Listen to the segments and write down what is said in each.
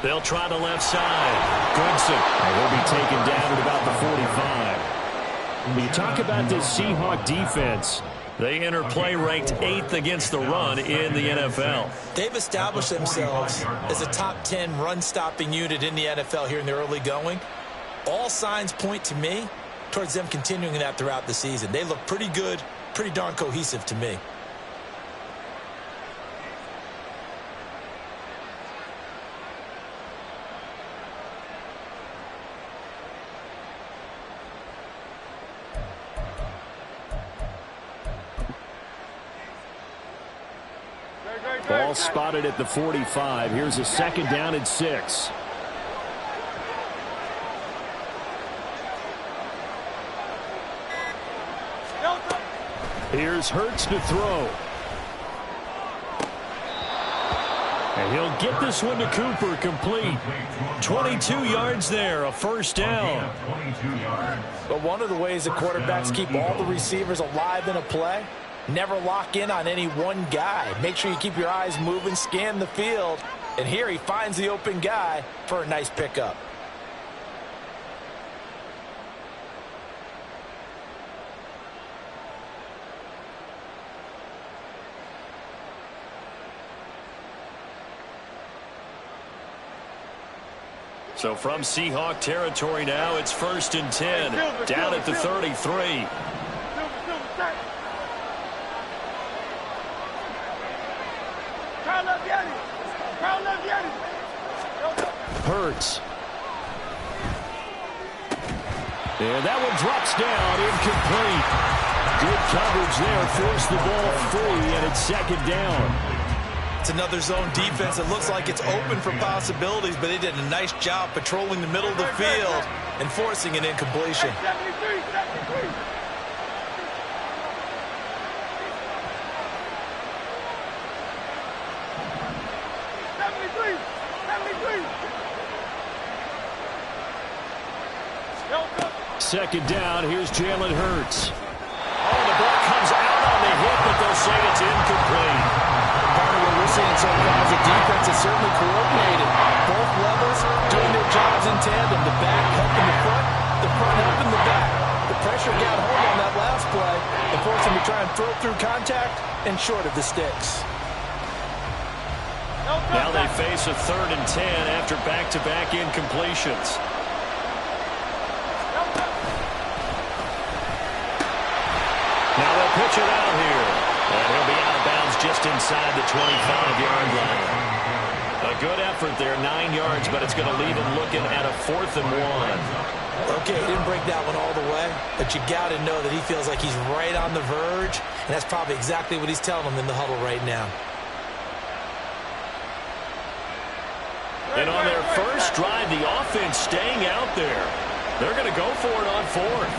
They'll try the left side. Goodson. And he'll be taken down at about the 45. When you talk about this Seahawk defense, they enter play ranked 8th against the run in the NFL. They've established themselves as a top 10 run-stopping unit in the NFL here in the early going. All signs point to me towards them continuing that throughout the season. They look pretty good, pretty darn cohesive to me. Ball spotted at the 45. Here's a second down and 6. Here's Hurts to throw. And he'll get this one to Cooper, complete. 22 yards there, a first down. But one of the ways that quarterbacks keep all the receivers alive in a play, never lock in on any one guy. Make sure you keep your eyes moving, scan the field. And here he finds the open guy for a nice pickup. So from Seahawk territory now, it's 1st and 10. Down at the 33. Hurts. And that one drops down, incomplete. Good coverage there, forced the ball free, and it's 2nd down. It's another zone defense. It looks like it's open for possibilities, but they did a nice job patrolling the middle of the field and forcing an incompletion. Second down, here's Jalen Hurts. Oh, the ball comes out on the hit, but they'll say it's incomplete. Part of what we're seeing so far is the defense is certainly coordinated. Both levels doing their jobs in tandem. The back helping the front helping the back. The pressure got home on that last play and forced him to try and throw through contact and short of the sticks. Now they face a 3rd and 10 after back-to-back incompletions. Now they'll pitch it out here. And he'll be out of bounds just inside the 25-yard line. A good effort there, 9 yards, but it's going to leave him looking at a 4th and 1. Okay, he didn't break that one all the way, but you got to know that he feels like he's right on the verge, and that's probably exactly what he's telling them in the huddle right now. And on their first drive, the offense staying out there. They're going to go for it on 4th.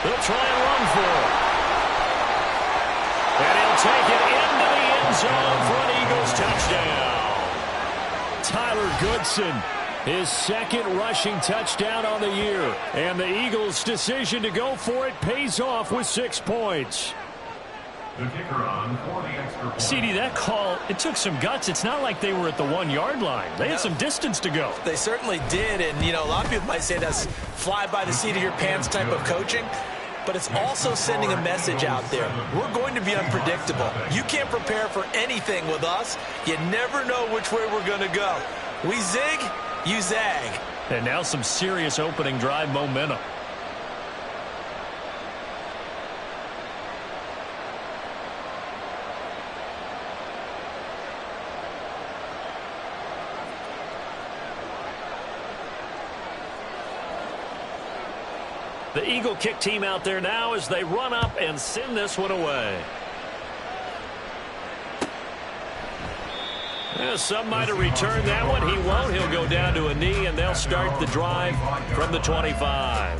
They'll try and run for it. And he'll take it into the end zone for an Eagles touchdown. Tyler Goodson, his 2nd rushing touchdown on the year. And the Eagles' decision to go for it pays off with 6 points. The kicker on for the extra point. CD, that call, it took some guts. It's not like they were at the 1-yard line. They had some distance to go. They certainly did, and, you know, a lot of people might say that's fly by the seat of your pants type of coaching, but it's also sending a message out there. We're going to be unpredictable. You can't prepare for anything with us. You never know which way we're going to go. We zig, you zag. And now some serious opening drive momentum. The Eagle kick team out there now as they run up and send this one away. Yeah, some might have returned that one. He won't. He'll go down to a knee, and they'll start the drive from the 25.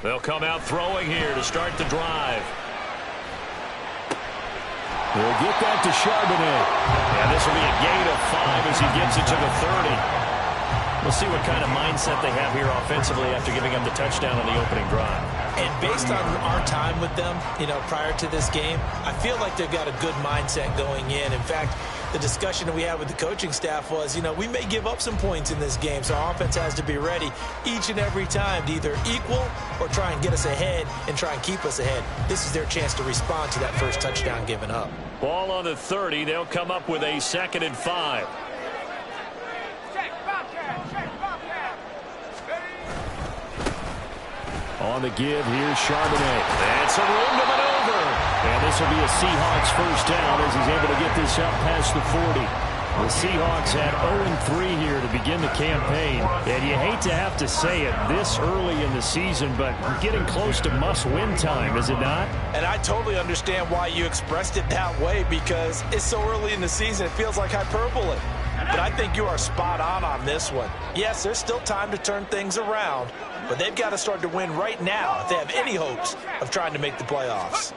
They'll come out throwing here to start the drive. They'll get that to Charbonnet. And this will be a gain of 5 as he gets it to the 30. We'll see what kind of mindset they have here offensively after giving up the touchdown on the opening drive. And based on our time with them, prior to this game, I feel like they've got a good mindset going in. In fact, the discussion that we had with the coaching staff was, we may give up some points in this game, so our offense has to be ready each and every time to either equal or try and get us ahead and try and keep us ahead. This is their chance to respond to that first touchdown given up. Ball on the 30. They'll come up with a 2nd and 5. On the give, here's Charbonnet. And some room to maneuver. And this will be a Seahawks first down as he's able to get this up past the 40. The Seahawks had 0-3 here to begin the campaign. And you hate to have to say it this early in the season, but we're getting close to must-win time, is it not? And I totally understand why you expressed it that way, because it's so early in the season, it feels like hyperbole. But I think you are spot on this one. Yes, there's still time to turn things around, but they've got to start to win right now if they have any hopes of trying to make the playoffs.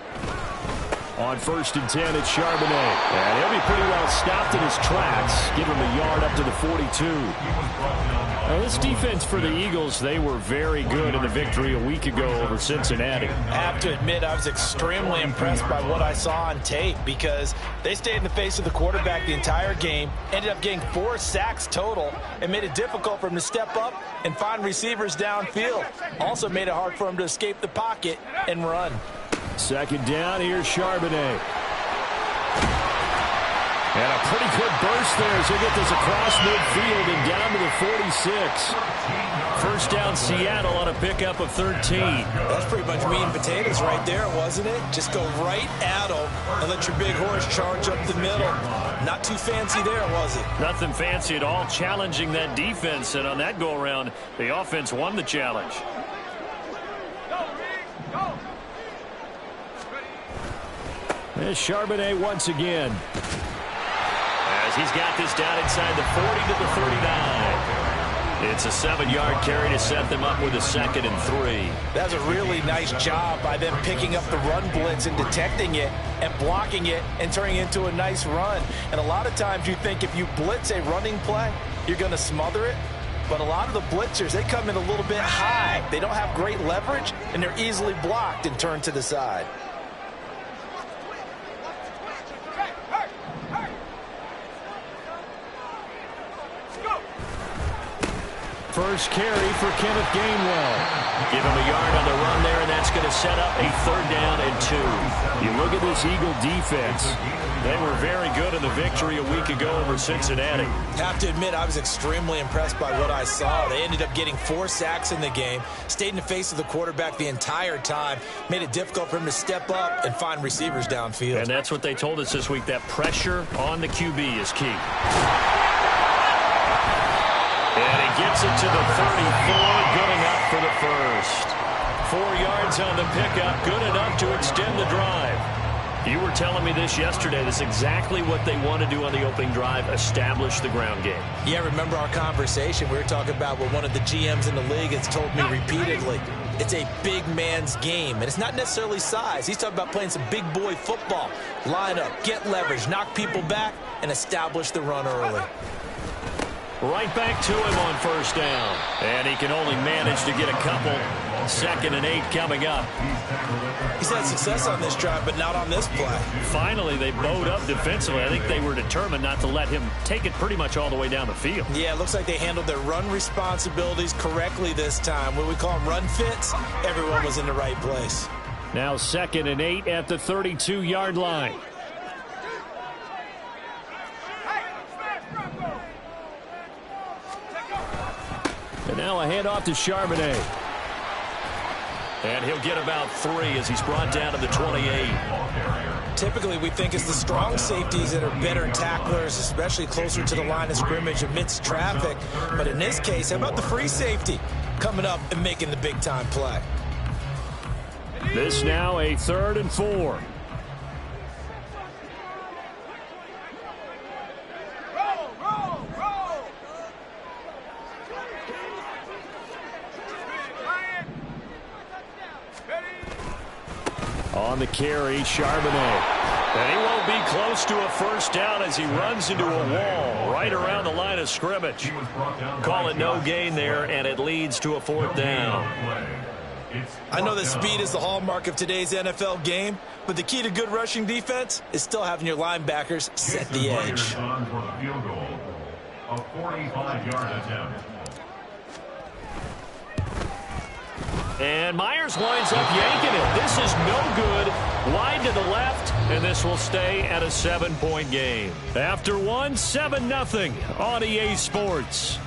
On 1st and 10, it's Charbonnet. And he'll be pretty well stopped in his tracks. Give him a yard up to the 42. Now, this defense for the Eagles, they were very good in the victory a week ago over Cincinnati. I have to admit, I was extremely impressed by what I saw on tape because they stayed in the face of the quarterback the entire game, ended up getting 4 sacks total, and made it difficult for him to step up and find receivers downfield. Also made it hard for him to escape the pocket and run. 2nd down, here's Charbonnet. And a pretty good burst there as he'll get this across midfield and down to the 46. First down, Seattle on a pickup of 13. That's pretty much meat and potatoes right there, wasn't it? Just go right at them and let your big horse charge up the middle. Not too fancy there, was it? Nothing fancy at all, challenging that defense. And on that go-around, the offense won the challenge. There's Charbonnet once again. As he's got this down inside the 40 to the 39. It's a 7-yard carry to set them up with a 2nd and 3. That's a really nice job by them picking up the run blitz and detecting it and blocking it and turning it into a nice run. And a lot of times you think if you blitz a running play, you're going to smother it. But a lot of the blitzers, they come in a little bit high. They don't have great leverage, and they're easily blocked and turned to the side. First carry for Kenneth Gainwell. Give him a yard on the run there, and that's going to set up a 3rd down and 2. You look at this Eagle defense. They were very good in the victory a week ago over Cincinnati. Have to admit, I was extremely impressed by what I saw. They ended up getting 4 sacks in the game, stayed in the face of the quarterback the entire time, made it difficult for him to step up and find receivers downfield. And that's what they told us this week, that pressure on the QB is key. And he gets it to the 34, good enough for the first. 4 yards on the pickup, good enough to extend the drive. You were telling me this yesterday. This is exactly what they want to do on the opening drive, establish the ground game. Yeah, remember our conversation? We were talking about what one of the GMs in the league has told me repeatedly. It's a big man's game, and it's not necessarily size. He's talking about playing some big boy football. Line up, get leverage, knock people back, and establish the run early. Right back to him on 1st down. And he can only manage to get a couple. 2nd and 8 coming up. He's had success on this drive, but not on this play. Finally, they bowed up defensively. I think they were determined not to let him take it pretty much all the way down the field. Yeah, it looks like they handled their run responsibilities correctly this time. What we call them run fits, everyone was in the right place. Now 2nd and 8 at the 32-yard line. And now a handoff to Charbonnet. And he'll get about 3 as he's brought down to the 28. Typically, we think it's the strong safeties that are better tacklers, especially closer to the line of scrimmage amidst traffic. But in this case, how about the free safety coming up and making the big-time play? This now a 3rd and 4. On the carry, Charbonnet. And he won't be close to a first down as he runs into a wall right around the line of scrimmage. Call it no gain there, and it leads to a 4th down. I know that speed is the hallmark of today's NFL game, but the key to good rushing defense is still having your linebackers set the edge. A 45-yard attempt. And Myers winds up yanking it. This is no good. Wide to the left, and this will stay at a 7-point game. After one, 7-0 on EA Sports.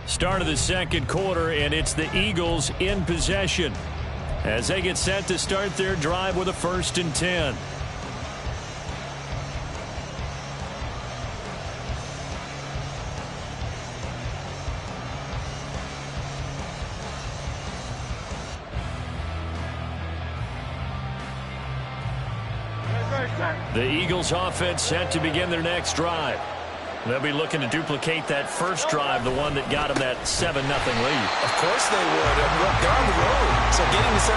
Start of the second quarter, and it's the Eagles in possession as they get set to start their drive with a 1st and 10. The Eagles offense set to begin their next drive. They'll be looking to duplicate that first drive, the one that got them that 7-0 lead. Of course they would. And look, they're on the road. So getting the 7-0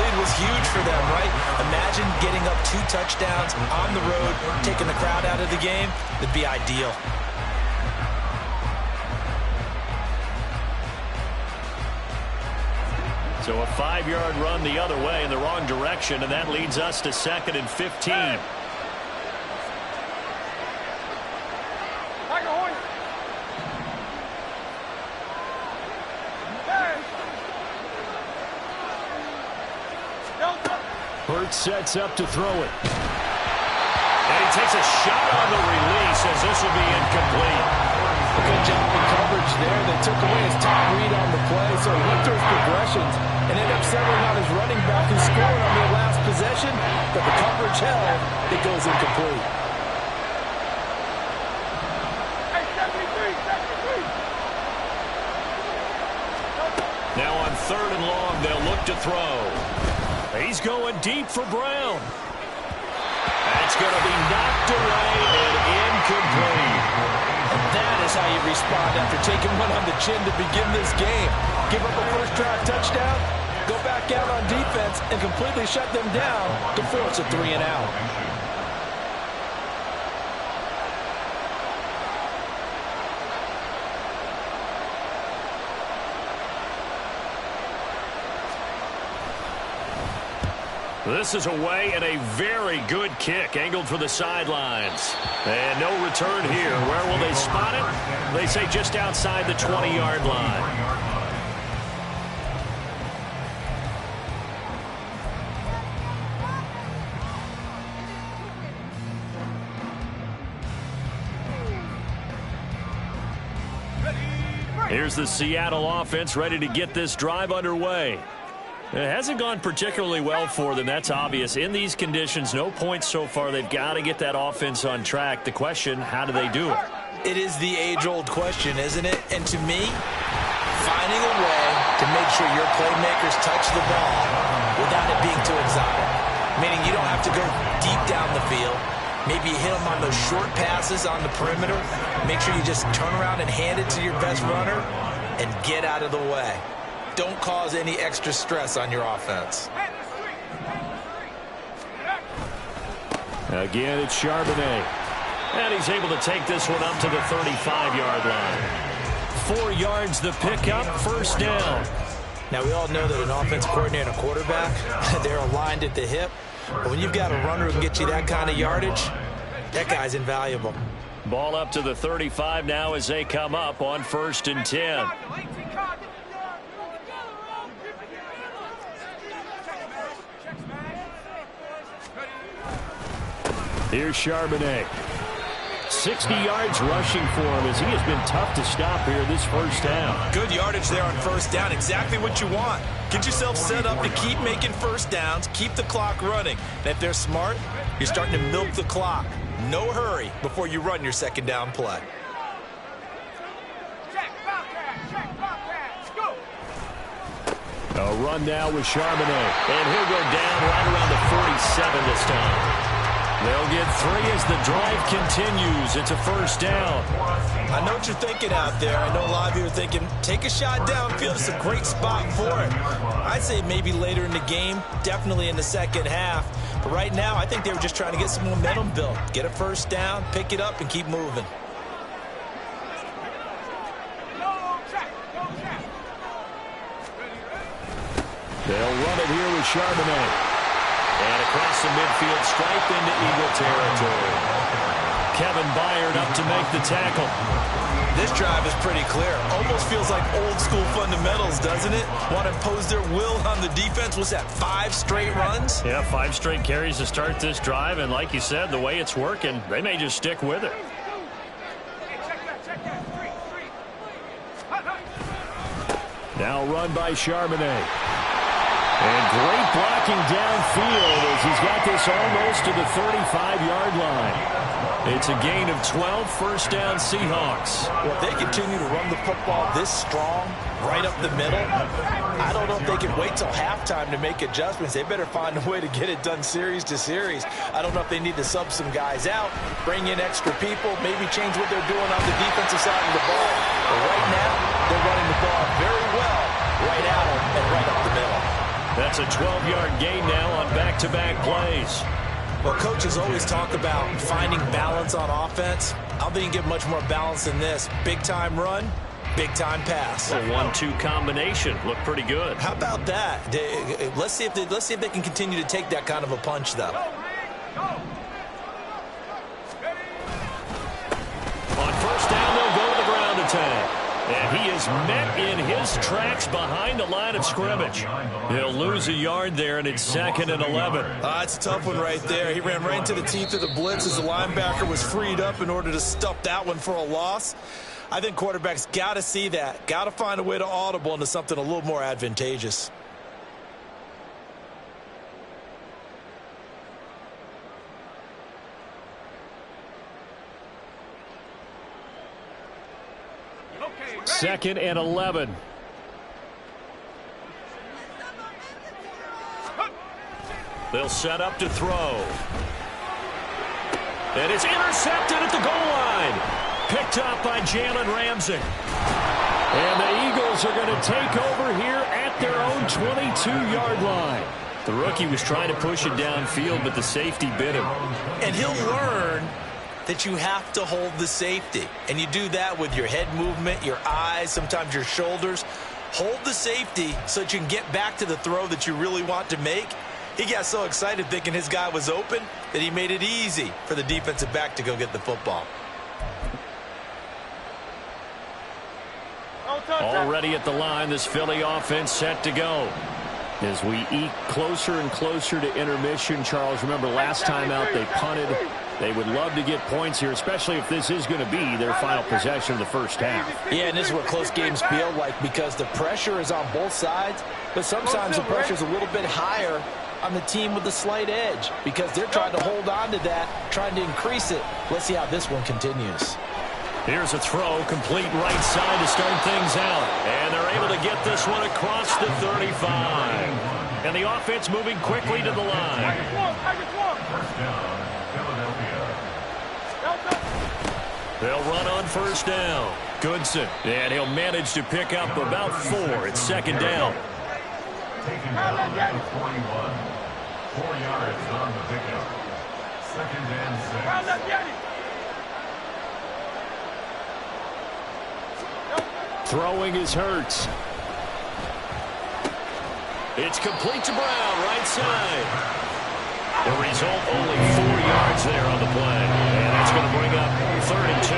lead was huge for them, right? Imagine getting up 2 touchdowns on the road, taking the crowd out of the game. It'd be ideal. So a 5-yard run the other way in the wrong direction, and that leads us to 2nd and 15. Hurts sets up to throw it. And he takes a shot on the release as this will be incomplete. Good job in coverage there. They took away his top read on the play, so he went through his progressions and ended up settling on his running back who scored on their last possession, but the coverage held. It goes incomplete. Now on 3rd and long, they'll look to throw. He's going deep for Brown. That's going to be knocked away and incomplete. And that is how you respond after taking one on the chin to begin this game. Give up a first-drive touchdown, go back out on defense, and completely shut them down to force a 3-and-out. This is away and a very good kick angled for the sidelines. And no return here. Where will they spot it? They say just outside the 20-yard line. Here's the Seattle offense ready to get this drive underway. It hasn't gone particularly well for them. That's obvious. In these conditions, no points so far. They've got to get that offense on track. The question, how do they do it? It is the age-old question, isn't it? And to me, finding a way to make sure your playmakers touch the ball without it being too exotic. Meaning you don't have to go deep down the field. Maybe you hit them on those short passes on the perimeter. Make sure you just turn around and hand it to your best runner and get out of the way. Don't cause any extra stress on your offense. Again, it's Charbonnet. And he's able to take this one up to the 35-yard line. 4 yards the pickup, first down. Now, we all know that an offense coordinator and a quarterback, they're aligned at the hip. But when you've got a runner who can get you that kind of yardage, that guy's invaluable. Ball up to the 35 now as they come up on 1st and 10. Here's Charbonnet. 60 yards rushing for him as he has been tough to stop here this first down. Good yardage there on first down. Exactly what you want. Get yourself set up to keep making first downs, keep the clock running. And if they're smart, you're starting to milk the clock. No hurry before you run your second down play. A run now with Charbonnet. And he'll go down right around the 47 this time. They'll get 3 as the drive continues. It's a first down. I know what you're thinking out there. I know a lot of you are thinking, take a shot downfield. It's a great spot for it. I'd say maybe later in the game, definitely in the second half. But right now, I think they were just trying to get some momentum built. Get a first down, pick it up, and keep moving. They'll run it here with Charbonnet. And across the midfield stripe into Eagle territory. Kevin Byard up to make the tackle. This drive is pretty clear. Almost feels like old school fundamentals, doesn't it? Want to impose their will on the defense. What's that, 5 straight runs? Yeah, 5 straight carries to start this drive. And like you said, the way it's working, they may just stick with it. Now run by Charbonnet. And great blocking downfield as he's got this almost to the 35-yard line. It's a gain of 12, first down Seahawks. Well, if they continue to run the football this strong, right up the middle, I don't know if they can wait till halftime to make adjustments. They better find a way to get it done series to series. I don't know if they need to sub some guys out, bring in extra people, maybe change what they're doing on the defensive side of the ball. But right now, they're running the ball very well right at them and right up the middle. That's a 12-yard gain now on back-to-back plays. Well, coaches always talk about finding balance on offense. I don't think you can get much more balance than this. Big-time run, big-time pass. A 1-2 combination. Looked pretty good. How about that? Let's see if they can continue to take that kind of a punch, though. On first down, they'll go to the ground attack. And he is met in his tracks behind the line of scrimmage. He'll lose a yard there, and it's 2nd and 11. It's a tough one right there. He ran right into the teeth of the blitz as the linebacker was freed up in order to stuff that one for a loss. I think quarterbacks got to see that. Got to find a way to audible into something a little more advantageous. Second and 11. They'll set up to throw. And it's intercepted at the goal line. Picked up by Jalen Ramsey. And the Eagles are going to take over here at their own 22-yard line. The rookie was trying to push it downfield, but the safety bit him. And he'll learn that you have to hold the safety. And you do that with your head movement, your eyes, sometimes your shoulders. Hold the safety so that you can get back to the throw that you really want to make. He got so excited thinking his guy was open that he made it easy for the defensive back to go get the football. Already at the line, this Philly offense set to go. As we eke closer and closer to intermission, Charles, remember last time out they punted. They would love to get points here, especially if this is going to be their final possession of the first half. Yeah, and this is what close games feel like because the pressure is on both sides, but sometimes the pressure is a little bit higher on the team with the slight edge because they're trying to hold on to that, trying to increase it. Let's see how this one continues. Here's a throw, complete right side to start things out. And they're able to get this one across the 35. And the offense moving quickly to the line. They'll run on first down. Goodson. And he'll manage to pick up about 4. It's 2nd down. 41. 4 yards on the pickup. 2nd and 6. Throwing is Hurts. It's complete to Brown, right side. The result, only 4 yards there on the play. And that's going to bring up 3rd and 2.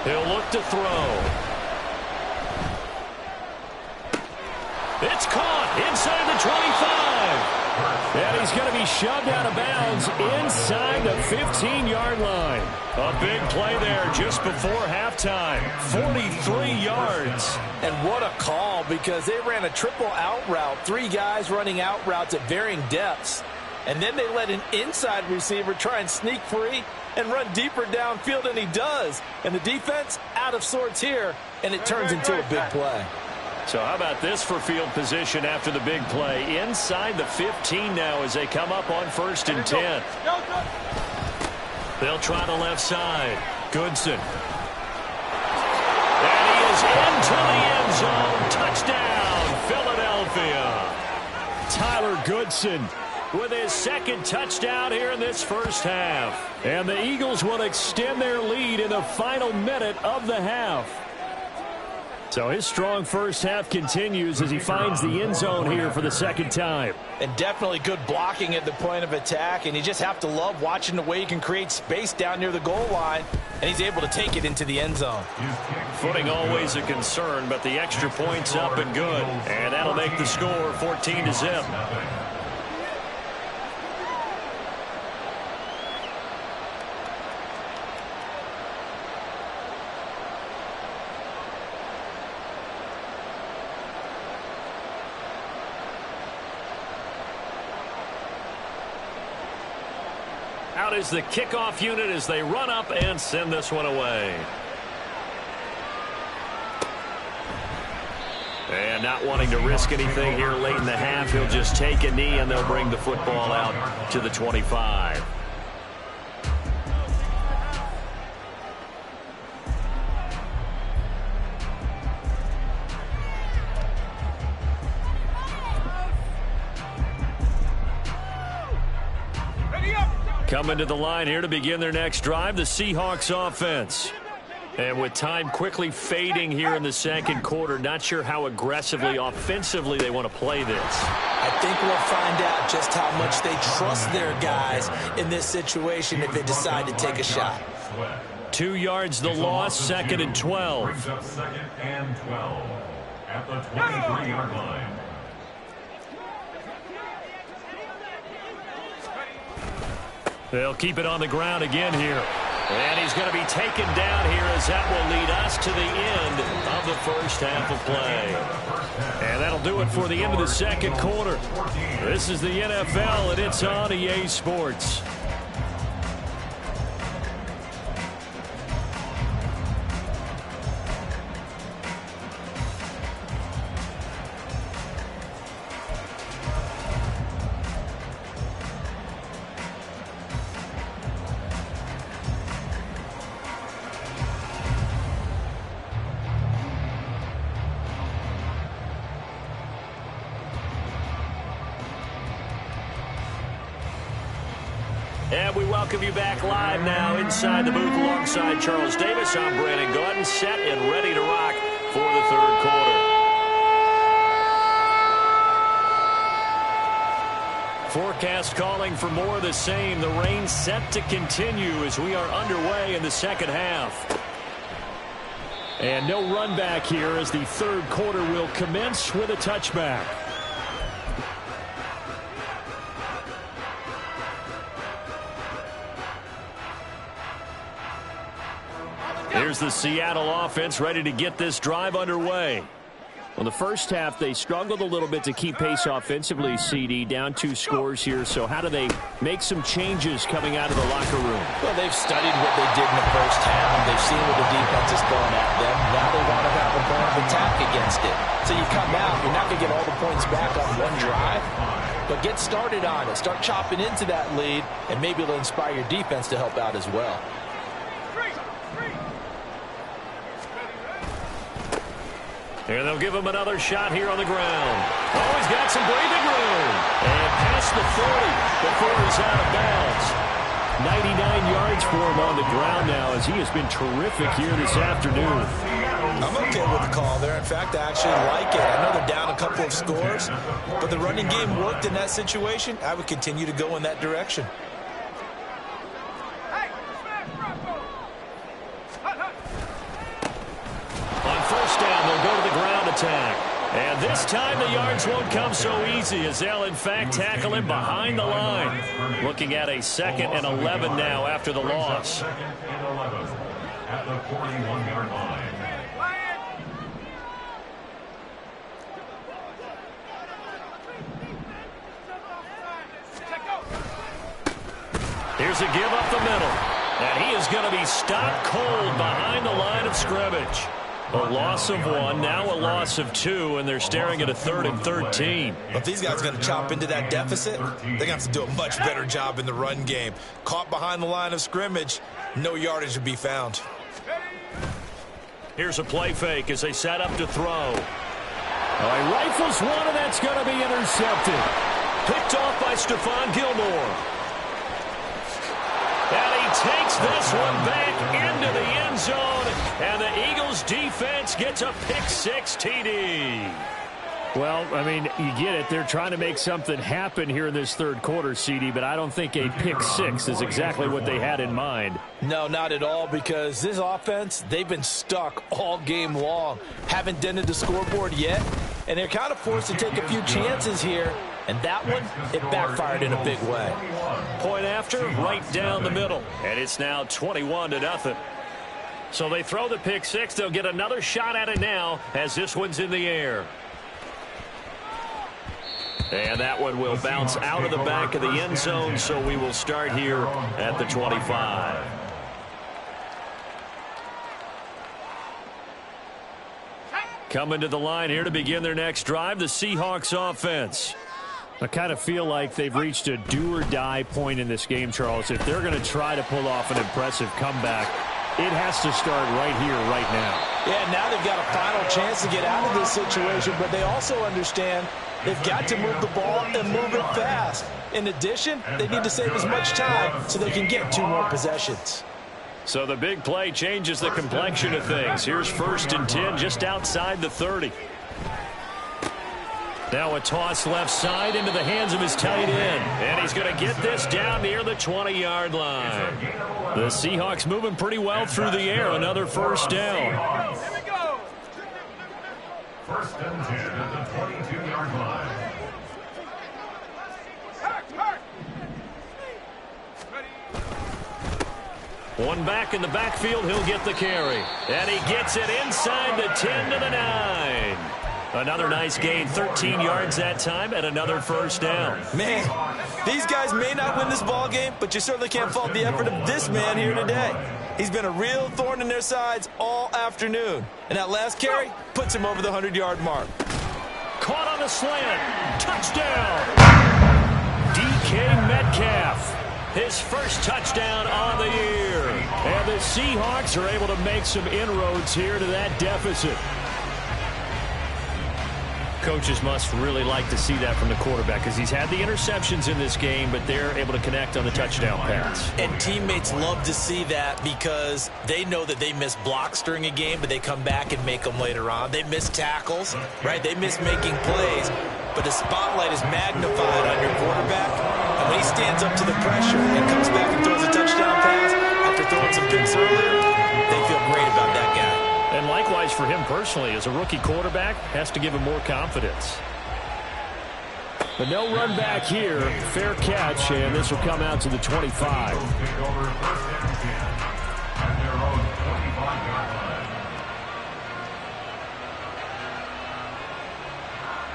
He'll look to throw. It's caught inside the 25. And he's going to be shoved out of bounds inside the 15-yard line. A big play there just before halftime. 43 yards. And what a call because they ran a triple out route. 3 guys running out routes at varying depths. And then they let an inside receiver try and sneak free and run deeper downfield, and he does. And the defense out of sorts here, and it turns into a big play. So how about this for field position after the big play? Inside the 15 now as they come up on 1st and 10. They'll try the left side. Goodson. And he is into the end zone. Touchdown, Philadelphia. Tyler Goodson with his 2nd touchdown here in this first half. And the Eagles will extend their lead in the final minute of the half. So his strong first half continues as he finds the end zone here for the 2nd time. And definitely good blocking at the point of attack. And you just have to love watching the way he can create space down near the goal line. And he's able to take it into the end zone. Footing always a concern, but the extra point's up and good. And that'll make the score 14-0. Out is the kickoff unit as they run up and send this one away. And not wanting to risk anything here late in the half, he'll just take a knee and they'll bring the football out to the 25. Coming to the line here to begin their next drive, the Seahawks offense. And with time quickly fading here in the 2nd quarter, not sure how aggressively, offensively they want to play this. I think we'll find out just how much they trust their guys in this situation if they decide to take a shot. 2 yards the loss, 2nd and 12. 2nd and 12 at the 23-yard line. They'll keep it on the ground again here. And he's going to be taken down here as that will lead us to the end of the first half of play. And that'll do it for the end of the 2nd quarter. This is the NFL, and it's on EA Sports. And we welcome you back live now inside the booth alongside Charles Davis. I'm Brandon Gaudin, set and ready to rock for the 3rd quarter. Forecast calling for more of the same. The rain set to continue as we are underway in the 2nd half. And no run back here as the 3rd quarter will commence with a touchback. Here's the Seattle offense ready to get this drive underway. Well, the first half, they struggled a little bit to keep pace offensively, CD, down 2 scores here. So how do they make some changes coming out of the locker room? Well, they've studied what they did in the first half. They've seen what the defense is throwing at them. Now they want to have a plan of attack against it. So you come out, you're not going to get all the points back on one drive, but get started on it. Start chopping into that lead, and maybe it'll inspire your defense to help out as well. And they'll give him another shot here on the ground. Oh, he's got some breathing room. And past the 40 before he's out of bounds. 99 yards for him on the ground now as he has been terrific here this afternoon. I'm okay with the call there. In fact, I actually like it. I know they're down a couple of scores, but the running game worked in that situation. I would continue to go in that direction. On first down, they'll go to the ground attack. And this time the yards won't come so easy as they'll, in fact, tackle him behind the line. Looking at a 2nd and 11 now after the loss. 2nd and 11 at the 41-yard line. Here's a give up the middle. And he is going to be stopped cold behind the line of scrimmage. A loss of 1, now a loss of 2, and they're staring at a 3rd and 13. Well, if these guys are going to chop into that deficit, they're going to have to do a much better job in the run game. Caught behind the line of scrimmage, no yardage to be found. Here's a play fake as they set up to throw. He rifles one, and that's going to be intercepted. Picked off by Stephon Gilmore. And he takes this one back into the end zone, and the Eagles defense gets a pick-6 TD. Well, I mean, you get it. They're trying to make something happen here in this third quarter, CD, but I don't think a pick-6 is exactly what they had in mind. No, not at all, because this offense, they've been stuck all game long. Haven't dented the scoreboard yet, and they're kind of forced to take a few chances here. And that one, it backfired in a big way. Point after, right down the middle. And it's now 21-0. So they throw the pick-6. They'll get another shot at it now as this one's in the air. And that one will bounce out of the back of the end zone, so we will start here at the 25. Coming to the line here to begin their next drive, the Seahawks offense. I kind of feel like they've reached a do-or-die point in this game, Charles. If they're going to try to pull off an impressive comeback, it has to start right here, right now. Yeah, now they've got a final chance to get out of this situation, but they also understand they've got to move the ball and move it fast. In addition, they need to save as much time so they can get 2 more possessions. So the big play changes the complexion of things. Here's 1st and 10 just outside the 30. Now a toss left side into the hands of his tight end. And he's going to get this down near the 20-yard line. The Seahawks moving pretty well through the air. Another first down. Here we go. 1st and 10 at the 22-yard line. One back in the backfield. He'll get the carry. And he gets it inside the 10 to the 9. Another nice gain, 13 yards that time, and another first down. Man, these guys may not win this ball game, but you certainly can't fault the effort of this man here today. He's been a real thorn in their sides all afternoon. And that last carry puts him over the 100-yard mark. Caught on the slant. Touchdown. DK Metcalf. His first touchdown on the year. And the Seahawks are able to make some inroads here to that deficit. Coaches must really like to see that from the quarterback because he's had the interceptions in this game, but they're able to connect on the touchdown pass. And teammates love to see that because they know that they miss blocks during a game, but they come back and make them later on. They miss tackles, right? They miss making plays, but the spotlight is magnified on your quarterback. And when he stands up to the pressure and comes back and throws a touchdown pass after throwing some picks earlier, they feel great about that guy. And likewise for him personally, as a rookie quarterback, has to give him more confidence. But no run back here. Fair catch, and this will come out to the 25.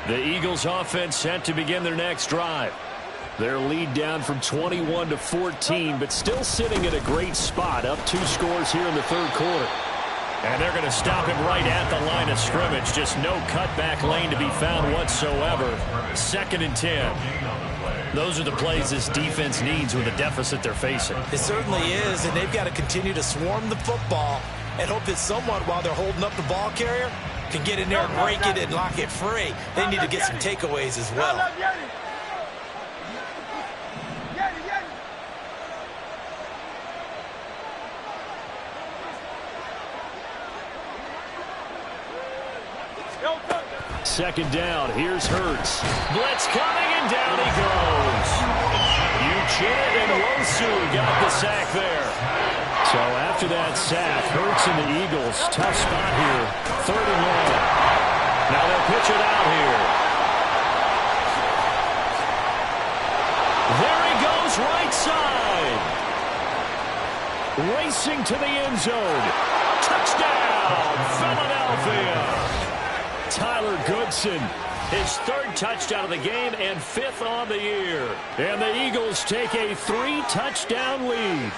The Eagles offense set to begin their next drive. Their lead down from 21 to 14, but still sitting at a great spot, up 2 scores here in the third quarter. And they're going to stop him right at the line of scrimmage. Just no cutback lane to be found whatsoever. 2nd and 10. Those are the plays this defense needs with the deficit they're facing. It certainly is, and they've got to continue to swarm the football and hope that someone, while they're holding up the ball carrier, can get in there and break it and lock it free. They need to get some takeaways as well. Second down, here's Hurts. Blitz coming, and down he goes. Uchenna and Nwosu got the sack there. So after that sack, Hurts and the Eagles, tough spot here. 3rd and long. Now they'll pitch it out here. There he goes, right side. Racing to the end zone. Touchdown, Philadelphia. Tyler Goodson, his 3rd touchdown of the game and 5th on the year. And the Eagles take a 3-touchdown lead.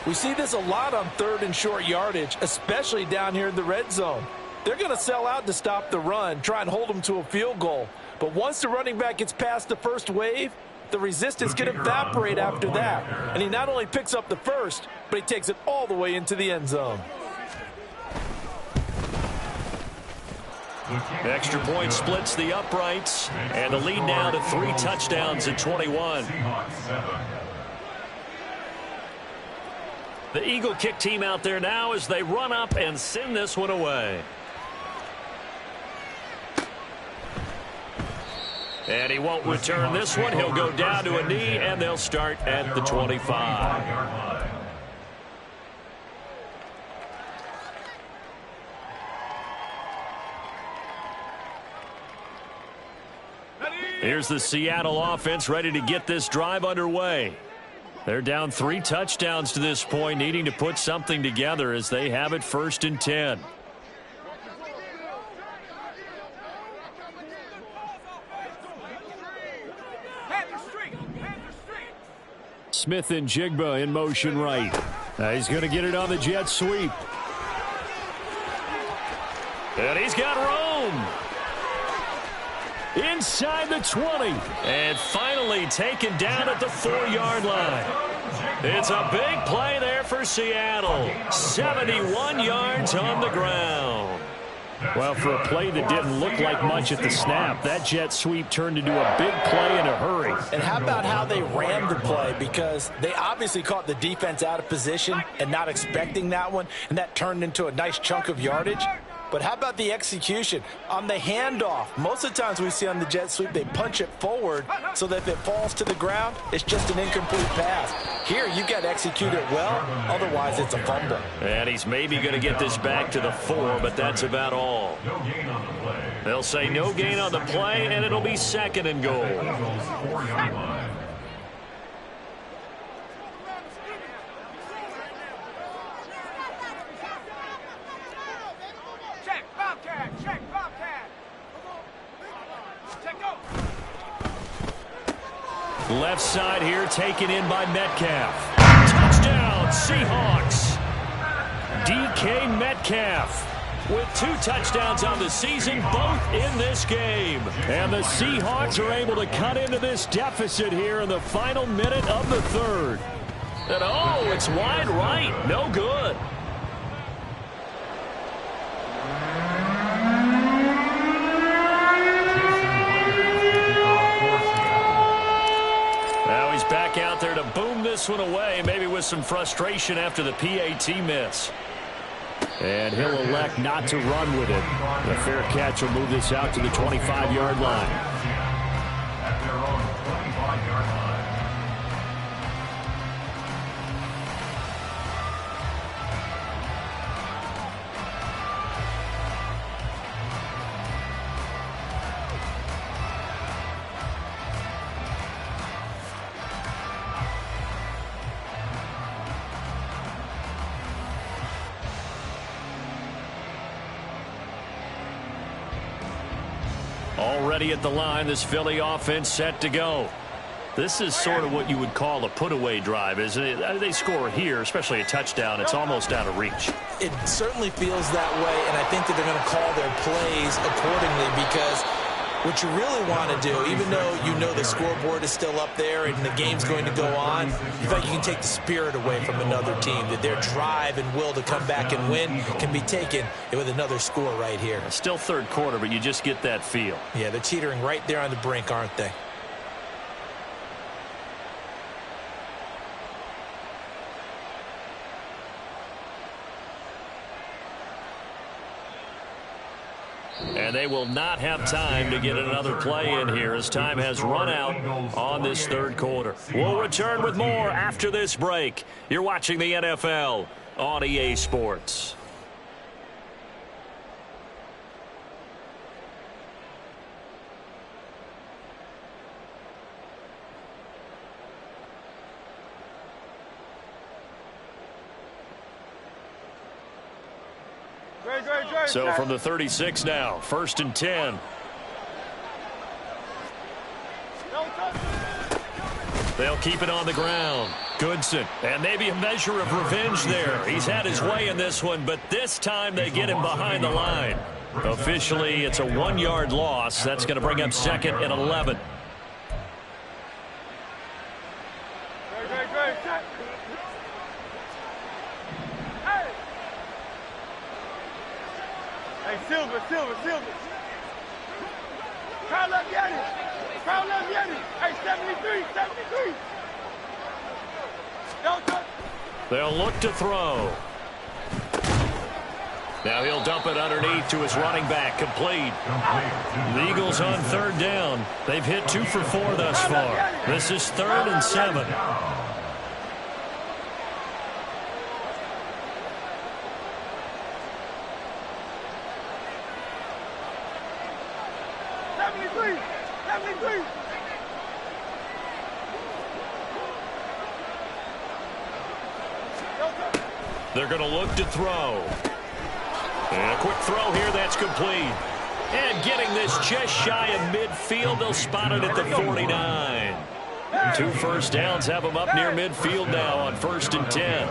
We see this a lot on 3rd and short yardage, especially down here in the red zone. They're going to sell out to stop the run, try and hold them to a field goal. But once the running back gets past the first wave, the resistance can evaporate after that. And he not only picks up the first, but he takes it all the way into the end zone. Extra point splits the uprights, and the lead now to 3 touchdowns at 21. The Eagle kick team out there now as they run up and send this one away. And he won't return this one. He'll go down to a knee, and they'll start at the 25. Here's the Seattle offense ready to get this drive underway. They're down 3 touchdowns to this point, needing to put something together as they have it 1st and 10. Smith and Jigba in motion right. He's going to get it on the jet sweep. And he's got Rome. Inside the 20. And finally taken down at the 4-yard line. It's a big play there for Seattle. 71 yards on the ground. Well, for a play that didn't look like much at the snap, that jet sweep turned into a big play in a hurry. And how about how they ran the play? Because they obviously caught the defense out of position and not expecting that one, and that turned into a nice chunk of yardage. But how about the execution on the handoff? Most of the times we see on the jet sweep, they punch it forward so that if it falls to the ground, it's just an incomplete pass. Here, you got to execute it well, otherwise it's a fumble. And he's maybe going to get this back to the 4, but that's about all. They'll say no gain on the play, and it'll be 2nd and goal. Left side here taken in by Metcalf. Touchdown, Seahawks. DK Metcalf with 2 touchdowns on the season, both in this game. And the Seahawks are able to cut into this deficit here in the final minute of the 3rd. And oh, it's wide right. No good. Back out there to boom this one away, maybe with some frustration after the PAT miss. And he'll elect not to run with it. The fair catch will move this out to the 25-yard line. At their own 25-yard line. Already at the line, this Philly offense set to go. This is sort of what you would call a put-away drive, isn't it? They score here, especially a touchdown. It's almost out of reach. It certainly feels that way, and I think that they're going to call their plays accordingly because what you really want to do, even though you know the scoreboard is still up there and the game's going to go on, you think you can take the spirit away from another team, that their drive and will to come back and win can be taken with another score right here. Still 3rd quarter, but you just get that feel. Yeah, they're teetering right there on the brink, aren't they? And they will not have time to get another play in here as time has run out on this 3rd quarter. We'll return with more after this break. You're watching the NFL on EA Sports. So from the 36 now, 1st and 10. They'll keep it on the ground. Goodson, and maybe a measure of revenge there. He's had his way in this one, but this time they get him behind the line. Officially, it's a 1-yard loss. That's going to bring up 2nd and 11. Hey, Silver. Carl up, Yanni. Hey, 73. They'll look to throw. Now he'll dump it underneath to his running back. Complete. The Eagles on 3rd down. They've hit 2 for 4 thus far. This is 3rd and 7. They're going to look to throw. And a quick throw here, that's complete. And getting this just shy of midfield, they'll spot it at the 49. 2 first downs have them up near midfield now on 1st and 10.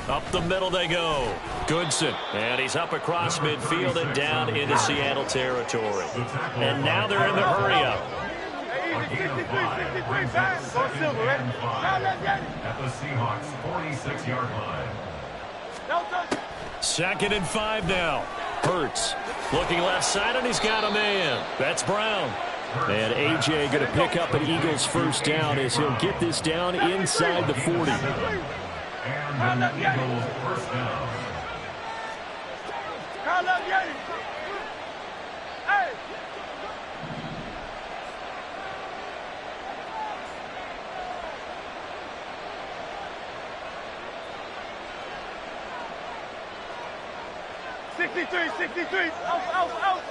Up the middle they go. Goodson. And he's up across midfield and down into Seattle territory. And now they're in the hurry-up. At the Seahawks 46-yard line. 2nd and 5 now. Hurts looking left side, and he's got a man. That's Brown. And A.J. going to pick up an Eagles first down as he'll get this down inside the 40. And the Eagles first down. Hey! Out.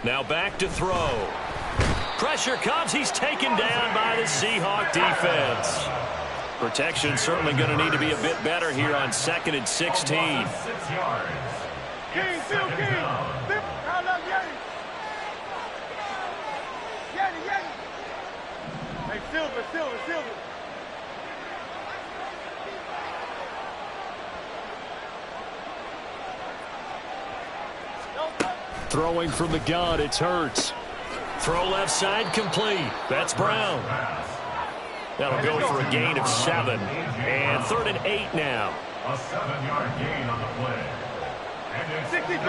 Now back to throw. Pressure comes. He's taken down by the Seahawk defense. Protection certainly going to need to be a bit better here on 2nd and 16. 6 yards. King. Yanni. Hey, Silver. Throwing from the gun, it's Hurts. Throw left side, complete. That's Brown. That'll go for a gain of 7. And 3rd and 8 now. A 7-yard gain on the play. And it's 63.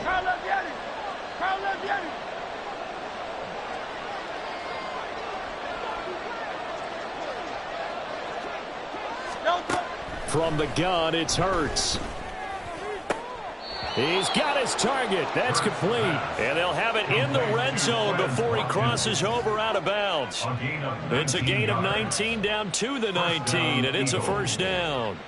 Carl up, Yanni. From the gun, it's Hurts. He's got his target. That's complete. And they'll have it in the red zone before he crosses over out of bounds. It's a gain of 19 down to the 19, and it's a first down.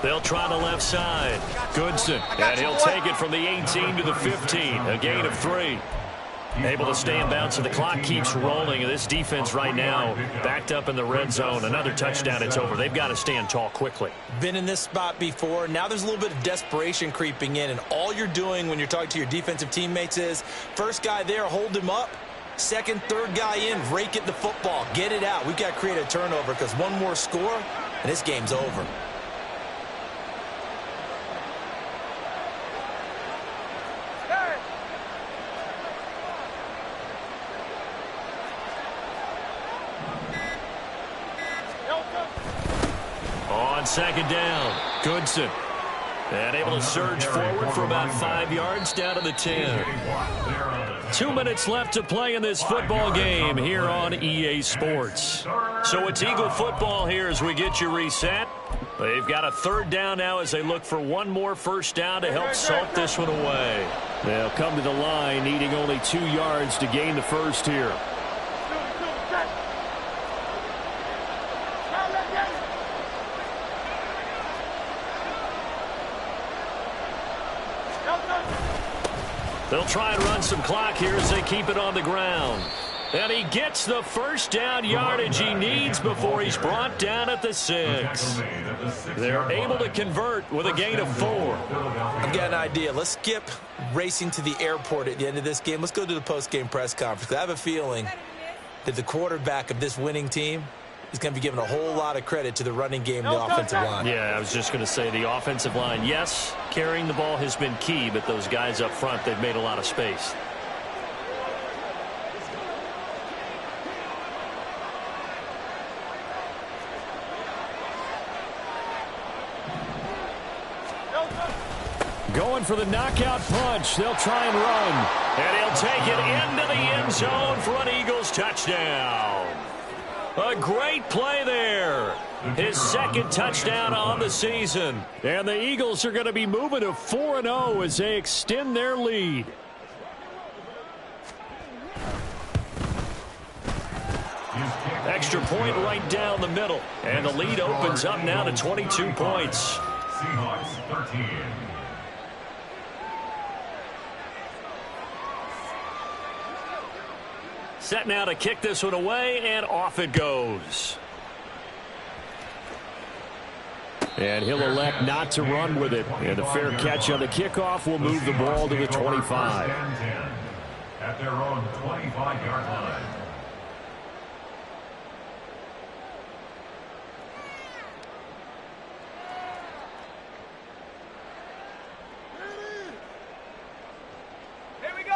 They'll try the left side. Goodson, and he'll take it from the 18 to the 15, a gain of 3. Able to stay in bounds, so the clock keeps rolling. This defense right now backed up in the red zone. Another touchdown, it's over. They've got to stand tall quickly. Been in this spot before. Now there's a little bit of desperation creeping in, and all you're doing when you're talking to your defensive teammates is first guy there, hold him up. Second, third guy in, rake it the football. Get it out. We've got to create a turnover because one more score, and this game's over. On 2nd down, Goodson. And able to surge forward for about 5 yards down to the 10. 2 minutes left to play in this football game here on EA Sports. So it's Eagle football here as we get you reset. They've got a 3rd down now as they look for one more first down to help salt this one away. They'll come to the line needing only 2 yards to gain the first here. They'll try and run some clock here as they keep it on the ground. And he gets the first down yardage he needs before he's brought down at the 6. They're able to convert with a gain of 4. I've got an idea. Let's skip racing to the airport at the end of this game. Let's go to the post-game press conference. I have a feeling that the quarterback of this winning team is going to be given a whole lot of credit to the running game and the offensive line. Yeah, I was just going to say the offensive line, yes, carrying the ball has been key, but those guys up front, they've made a lot of space. Going for the knockout punch. They'll try and run. And he'll take it into the end zone for an Eagles touchdown. A great play there. His 2nd touchdown on the season. And the Eagles are going to be moving to 4-0 as they extend their lead. Extra point right down the middle. And the lead opens up now to 22 points. Seahawks 13. Set now to kick this one away, and off it goes. And he'll elect not to run with it. And a fair catch on the kickoff will move the ball to the 25. At their own 25-yard line.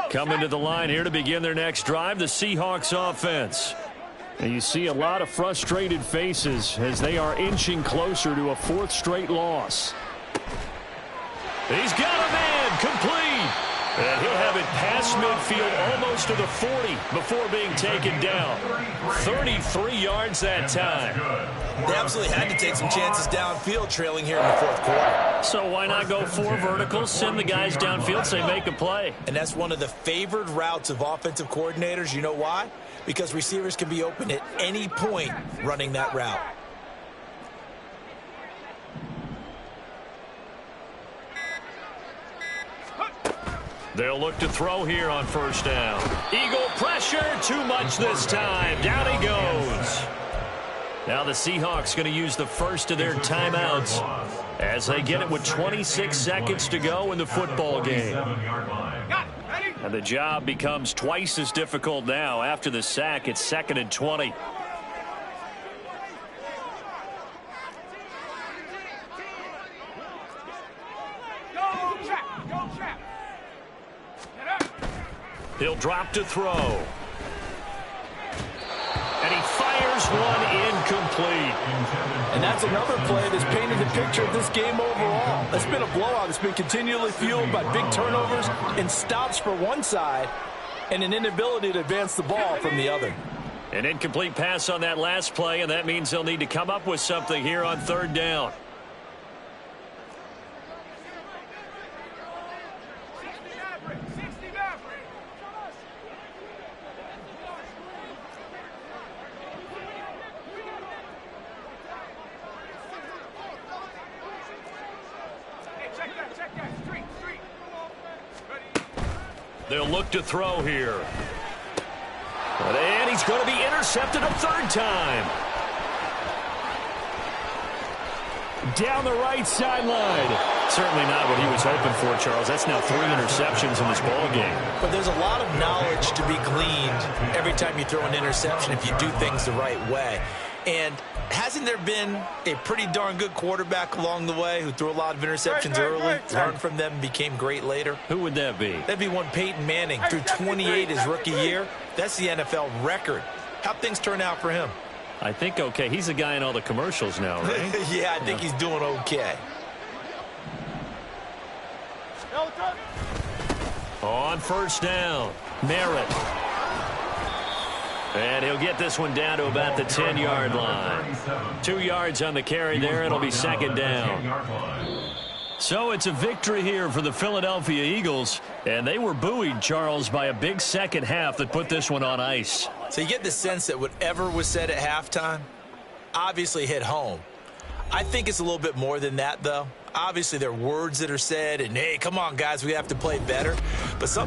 Coming to the line here to begin their next drive, the Seahawks offense. And you see a lot of frustrated faces as they are inching closer to a 4th straight loss. He's got a man, complete. And he'll have it past midfield almost to the 40 before being taken down. 33 yards that time. They absolutely had to take some chances downfield trailing here in the 4th quarter. So why not go 4 verticals, send the guys downfield, say make a play. And that's one of the favored routes of offensive coordinators. You know why? Because receivers can be open at any point running that route. They'll look to throw here on first down. Eagle pressure, too much this time. Down he goes. Now the Seahawks going to use the first of their timeouts as they get it with 26 seconds to go in the football game. And the job becomes twice as difficult now after the sack. It's 2nd and 20. He'll drop to throw. And he fires one incomplete. And that's another play that's painted the picture of this game overall. It's been a blowout. It's been continually fueled by big turnovers and stops for one side and an inability to advance the ball from the other. An incomplete pass on that last play, and that means they'll need to come up with something here on 3rd down. They'll look to throw here. And he's going to be intercepted a 3rd time. Down the right sideline. Certainly not what he was hoping for, Charles. That's now 3 interceptions in this ball game. But there's a lot of knowledge to be gleaned every time you throw an interception if you do things the right way. And hasn't there been a pretty darn good quarterback along the way who threw a lot of interceptions early, learned from them, and became great later? Who would that be? That'd be one Peyton Manning, threw 28 his rookie year. That's the NFL record. How'd things turn out for him? I think okay. He's the guy in all the commercials now, right? Yeah, I think he's doing okay. Double touch. On first down, Merritt. And he'll get this one down to about the 10-yard line. 2 yards on the carry there. It'll be second down. So it's a victory here for the Philadelphia Eagles. And they were buoyed, Charles, by a big second half that put this one on ice. So you get the sense that whatever was said at halftime obviously hit home. I think it's a little bit more than that, though. Obviously, there are words that are said, and, hey, come on, guys, we have to play better. But some